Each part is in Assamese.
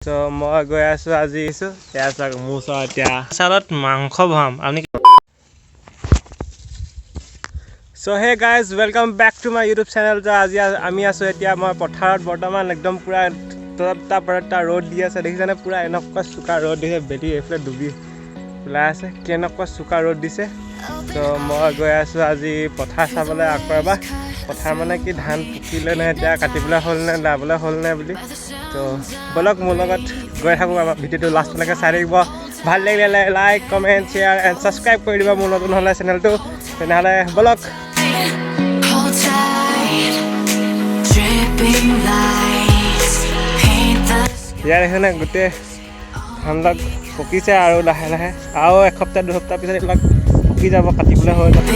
So মই গৈ আছো আজি এয়া চাওক মোৰ ওচৰত এতিয়া চালত মাংস ভৰাম আপুনি So hey guys, welcome back to my YouTube channel. আজি আমি আছো এতিয়া মই পথাৰত বৰ্তমান একদম পুৰা তৰতা ৰ'দ দি আছে দেখিছানে পুৰা এনেকুৱা চুকা ৰ'দ দিছে বেটি এফলে ডুবি ওলাই আছে কেনেকুৱা চুকা ৰ'দ দিছে তো মই গৈ আছো আজি পথাৰ চাবলৈ আকৌ এবাৰ পথাৰ মানে কি ধান পকিলে নে এতিয়া কাটিবলৈ হ'ল নে লাবলৈ হ'ল নে বুলি তো বলক মোৰ লগত গৈ থাকোঁ আমাৰ ভিডিঅ'টো লাষ্টলৈকে চাই থাকিব ভাল লাগিলে like comment share and subscribe কৰি দিব মোৰ নতুন হ'লে চেনেলটো তেনেহ'লে বলক ইয়াৰ এখানে গোটেই ধানবিলাক পকিছে আৰু লাহে লাহে আৰু এসপ্তাহ দুসপ্তাহ পিছত এইবিলাক পকি যাব কাটিবলৈ হৈ যাব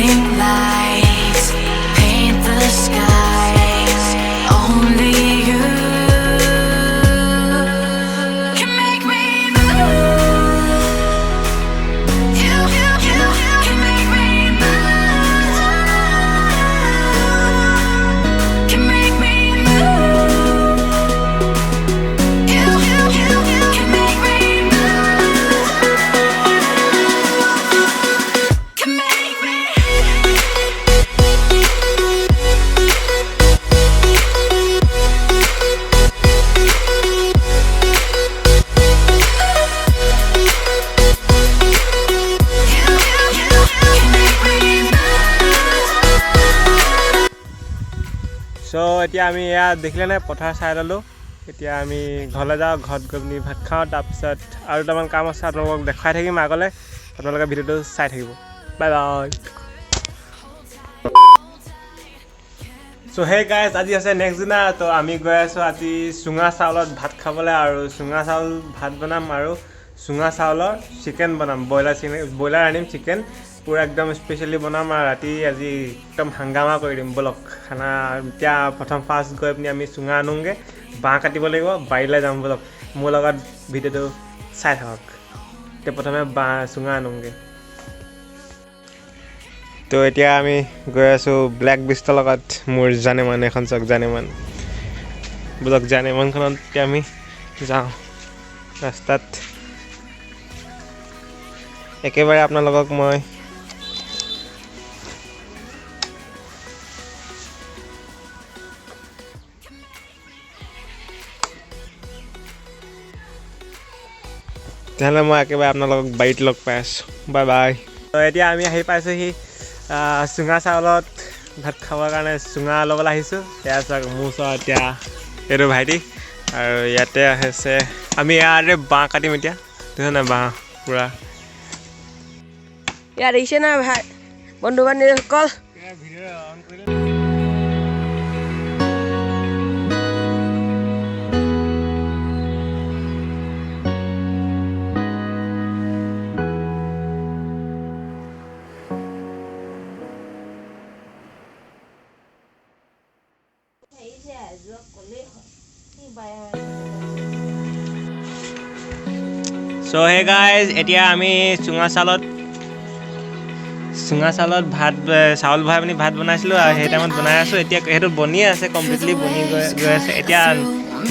So এতিয়া আমি এয়া দেখিলে নে পথাৰ চাই ল'লোঁ এতিয়া আমি ঘৰলৈ যাওঁ ঘৰত গৈ পিনি ভাত খাওঁ তাৰপিছত আৰু দুটামান কাম আছে আপোনালোকক দেখাই থাকিম আগলৈ আপোনালোকে ভিডিঅ'টো চাই থাকিব bye bye So hey guys, আজি আছে নেক্সট দিনা তো আমি গৈ আছোঁ আজি চুঙা চাউলত ভাত খাবলৈ আৰু চুঙা চাউল ভাত বনাম আৰু চুঙা চাউলৰ চিকেন বনাম ব্ৰইলাৰ আনিম চিকেন পুৰা একদম স্পেচিয়েলি বনাম আৰু ৰাতি আজি একদম হাংগামা কৰি দিম বলক খানা এতিয়া প্ৰথম ফাৰ্ষ্ট গৈ পিনি আমি চুঙা আনোগৈ বাঁহ কাটিব লাগিব বাৰীলৈ যাম বলক মোৰ লগত ভিডিঅ'টো চাই থাকক এতিয়া প্ৰথমে চুঙা আনোগৈ তো এতিয়া আমি গৈ আছোঁ ব্লেক বিষ্টৰ লগত মোৰ জানেমান এখন চাওক জানেমান বলক জানেমানখনত এতিয়া আমি যাওঁ ৰাস্তাত একেবাৰে আপোনালোকক মই তেতিয়াহ'লে মই একেবাৰে আপোনালোকক বাৰীত লগ পাই আছোঁ বাই বাই তো এতিয়া আমি আহি পাইছোঁহি চুঙা চাউলত ভাত খাবৰ কাৰণে চুঙা ল'বলৈ আহিছোঁ এয়া চাওক মোৰ ওচৰত এতিয়া এইটো ভাইটি আৰু ইয়াতে আছে আমি ইয়াতে বাঁহ কাটিম এতিয়া দেখিছে নাই বাঁহ পূৰা ইয়াত দেখিছে নাই ভাই বন্ধু বান্ধৱীসকল So hey guys, এতিয়া আমি চুঙা চাউলত ভাত চাউল ভৰাই পিনি ভাত বনাইছিলোঁ আৰু সেই টাইমত বনাই আছোঁ এতিয়া সেইটো বনিয়ে আছে কমপ্লিটলি বনি গৈ আছে এতিয়া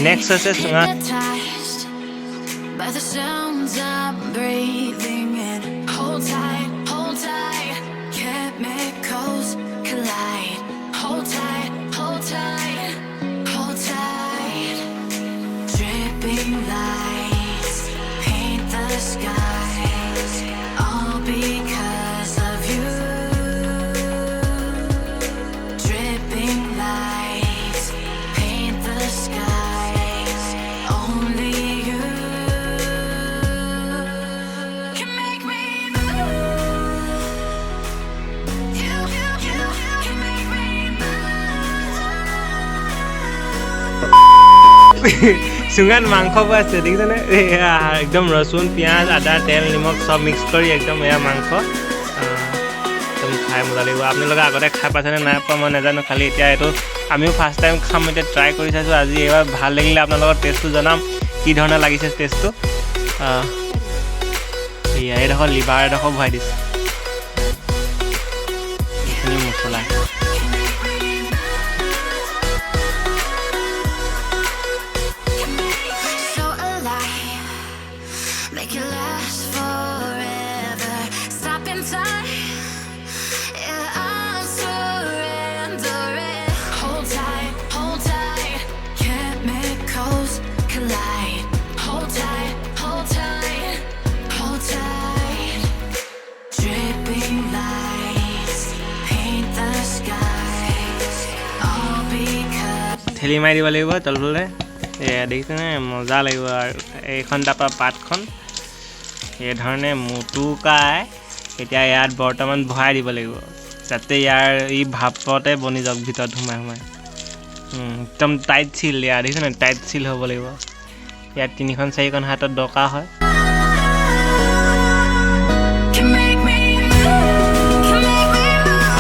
নেক্সট হৈছে চুঙা চুঙাত মাংস আছে দেখিছেনে একদম ৰচুন পিঁয়াজ আদা তেল নিমখ চব মিক্স কৰি একদম এয়া মাংস একদম খাই মজা লাগিব আপোনালোকে আগতে খাই পাইছেনে নাই পোৱা মই নাজানো খালি এতিয়া এইটো আমিও ফাৰ্ষ্ট টাইম খাম এতিয়া ট্ৰাই কৰি চাইছোঁ আজি এইবাৰ ভাল লাগিলে আপোনালোকৰ টেষ্টটো জনাম কি ধৰণে লাগিছে টেষ্টটো এয়া এইডোখৰ লিভাৰ এডোখৰ ভৰাই দিছোঁ এইখিনি মছলা make it last forever. Stop in time, yeah, I'm surrendering. Hold tight, chemicals collide. Hold tight, hold tight, hold tight. Dripping lights paint the skies, all because ঠেলি মাৰি দিব লাগিব তলফালে দেখিছেনে মজা লাগিব আৰু এইখন তাৰপৰা পাতখন এই ধৰণে মুটুকাই এতিয়া ইয়াত বৰ্তমান ভৰাই দিব লাগিব যাতে ইয়াৰ ই ভাপতে বনি যাওক ভিতৰত সোমাই সোমাই একদম টাইট চিল ইয়াৰ দেখিছেনে টাইট চিল হ'ব লাগিব ইয়াত 3খন 4খন হাতত দৰকাৰ হয় can make me move.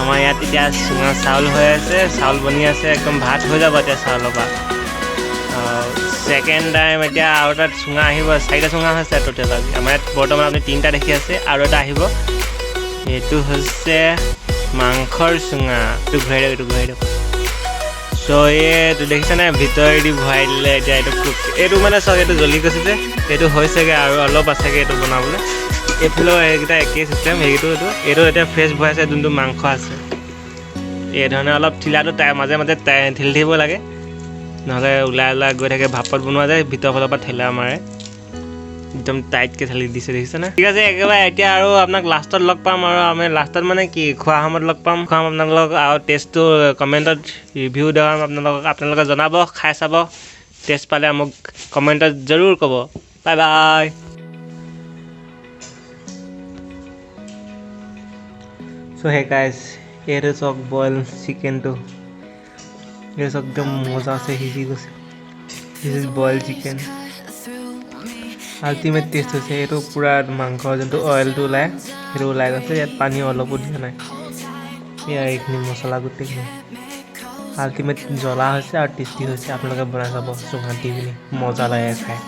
আমাৰ ইয়াত এতিয়া চুঙা চাউল হৈ আছে চাউল বনি আছে একদম ভাত হৈ যাব এতিয়া চাউলৰ পৰা সেকেন্ড টাইম এতিয়া আৰু এটা চুঙা আহিব 4টা চুঙা হৈছে টোটেল আজি আমাৰ ইয়াত বৰ্তমান আপুনি 3টা দেখি আছে আৰু এটা আহিব এইটো হৈছে মাংসৰ চুঙা এইটো ঘূৰাই দিয়ক চ' এইটো দেখিছেনে ভিতৰেদি ভৰাই দিলে এতিয়া এইটো মানে চাওক এইটো জ্বলি গৈছে যে এইটো হৈছেগৈ আৰু অলপ আছেগৈ এইটো বনাবলৈ এইফালেও এইকেইটা একেই চিষ্টেম এইটো এতিয়া ফ্ৰেছ ভৰাইছে যোনটো মাংস আছে এই ধৰণে অলপ ঠিলাটো মাজে মাজে ঠেলি থাকিব লাগে নহ'লে ওলাই গৈ থাকে ভাপত বনোৱা যায় ভিতৰ ফালৰ পৰা ঠেলা মাৰে একদম টাইটকৈ ঠেলি দিছে দেখিছেনে ঠিক আছে একেবাৰে এতিয়া আৰু আপোনাক লাষ্টত লগ পাম আৰু আমি লাষ্টত মানে কি খোৱা সময়ত লগ পাম খুৱাম আপোনালোকক আৰু টেষ্টটো কমেণ্টত ৰিভিউ দেৱাম আপোনালোকে জনাব খাই চাব টেষ্ট পালে মোক কমেণ্টত জৰুৰ ক'ব বাই বাই চ' হে গাইজ এইটো চাওক বইল চিকেনটো এইটো চাওক একদম মজা আছে সিজি গৈছে this is boil chicken ultimate test হৈছে এইটো পূৰা মাংসৰ যোনটো অইলটো ওলাই সেইটো ওলাই গৈছে ইয়াত পানী অলপো দিয়া নাই ইয়াৰ এইখিনি মছলা গোটেইখিনি আল্টিমেট জ্বলা হৈছে আৰু টেষ্টি হৈছে আপোনালোকে বনাই চাব চুঙাত দি পিনি মজা লাগে খাই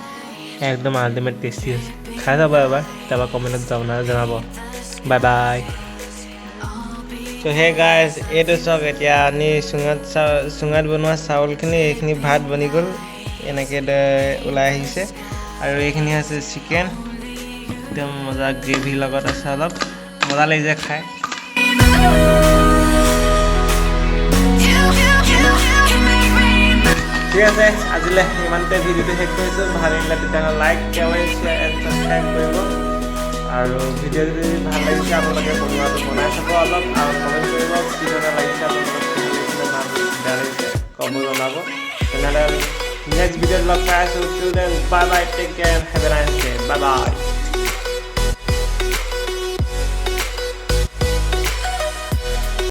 একদম আল্টিমেট টেষ্টি হৈছে খাই চাব এবাৰ তাৰপৰা কমেণ্টত জনাব বাই বাই চ' হে গাইজ এইটো চাওক এতিয়া আমি চুঙাত বনোৱা চাউলখিনি এইখিনি ভাত বনি গ'ল এনেকৈ ওলাই আহিছে আৰু এইখিনি আছে চিকেন একদম মজা গ্ৰেভিৰ লগত আছে অলপ মজা লাগিছে খাই ঠিক আছে আজিলৈ ইমানতে ভিডিঅ'টো শেষ কৰিছোঁ ভাল লাগিলে তেতিয়াহ'লে like comment share and subscribe কৰিব আৰু ভিডিঅ' যদি ভাল লাগিছে আপোনালোকে বনোৱাটো বনাই চাব অলপ আৰু কমেণ্ট কৰিব কি ধৰণে লাগিছে আপোনালোকক ভাল বেয়া লাগিছে ক'ব জনাব তেনেহ'লে নেক্সট ভিডিঅ'ত লগ পাই আছোঁ bye bye take care have a nice day bye bye